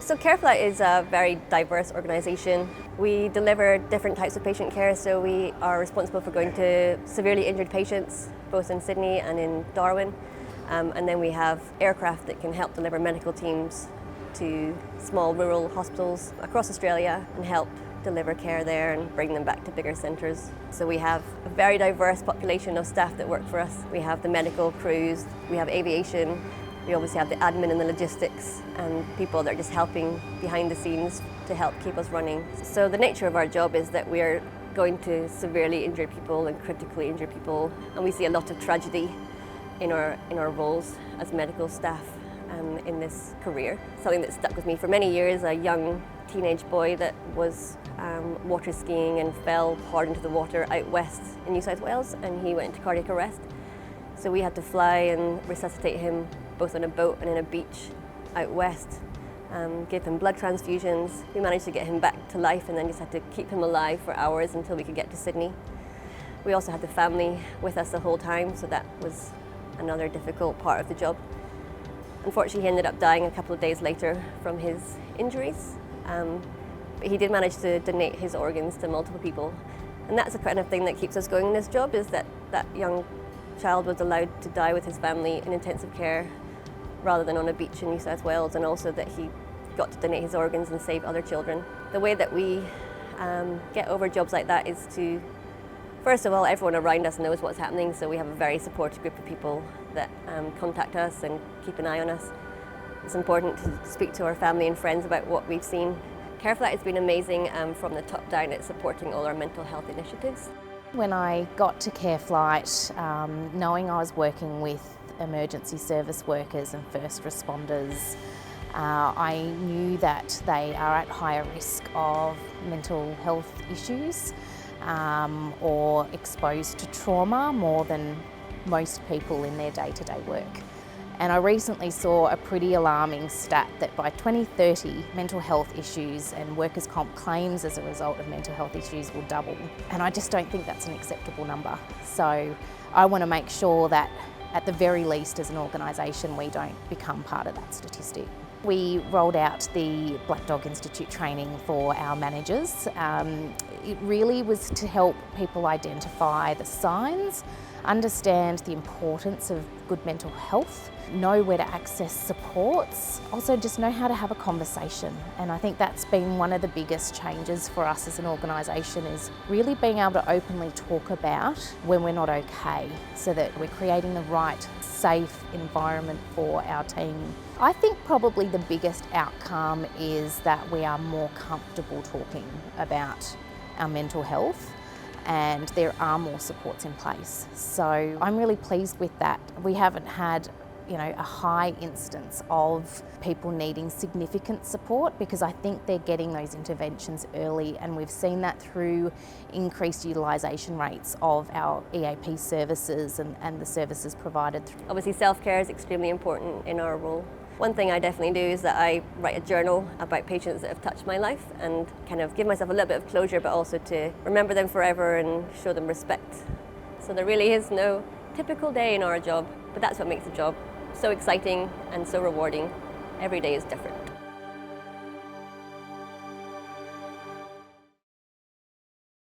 So CareFlight is a very diverse organisation. We deliver different types of patient care, so we are responsible for going to severely injured patients, both in Sydney and in Darwin. And then we have aircraft that can help deliver medical teams to small rural hospitals across Australia and help deliver care there and bring them back to bigger centres. So we have a very diverse population of staff that work for us. We have the medical crews, we have aviation, we obviously have the admin and the logistics and people that are just helping behind the scenes to help keep us running. So the nature of our job is that we're going to severely injured people and critically injured people, and we see a lot of tragedy in our roles as medical staff in this career. Something that stuck with me for many years, a young teenage boy that was water skiing and fell hard into the water out west in New South Wales, and he went into cardiac arrest. So we had to fly and resuscitate him both on a boat and in a beach out west, give him blood transfusions. We managed to get him back to life and then just had to keep him alive for hours until we could get to Sydney. We also had the family with us the whole time, so that was another difficult part of the job. Unfortunately, he ended up dying a couple of days later from his injuries, but he did manage to donate his organs to multiple people. And that's the kind of thing that keeps us going in this job, is that that young child was allowed to die with his family in intensive care rather than on a beach in New South Wales, and also that he got to donate his organs and save other children. The way that we get over jobs like that is to, first of all, everyone around us knows what's happening, so we have a very supportive group of people that contact us and keep an eye on us. It's important to speak to our family and friends about what we've seen. CareFlight has been amazing from the top down at supporting all our mental health initiatives. When I got to CareFlight, knowing I was working with emergency service workers and first responders, I knew that they are at higher risk of mental health issues or exposed to trauma more than most people in their day-to-day work. And I recently saw a pretty alarming stat that by 2030, mental health issues and workers' comp claims as a result of mental health issues will double. And I just don't think that's an acceptable number. So I want to make sure that at the very least as an organisation we don't become part of that statistic. We rolled out the Black Dog Institute training for our managers. It really was to help people identify the signs, understand the importance of good mental health, know where to access supports, also just know how to have a conversation. And I think that's been one of the biggest changes for us as an organisation, is really being able to openly talk about when we're not okay, so that we're creating the right, safe environment for our team. I think probably the biggest outcome is that we are more comfortable talking about our mental health, and there are more supports in place. So I'm really pleased with that. We haven't had a high instance of people needing significant support, because I think they're getting those interventions early, and we've seen that through increased utilisation rates of our EAP services and the services provided. Obviously self-care is extremely important in our role. One thing I definitely do is that I write a journal about patients that have touched my life and kind of give myself a little bit of closure, but also to remember them forever and show them respect. So there really is no typical day in our job, but that's what makes the job so exciting and so rewarding. Every day is different.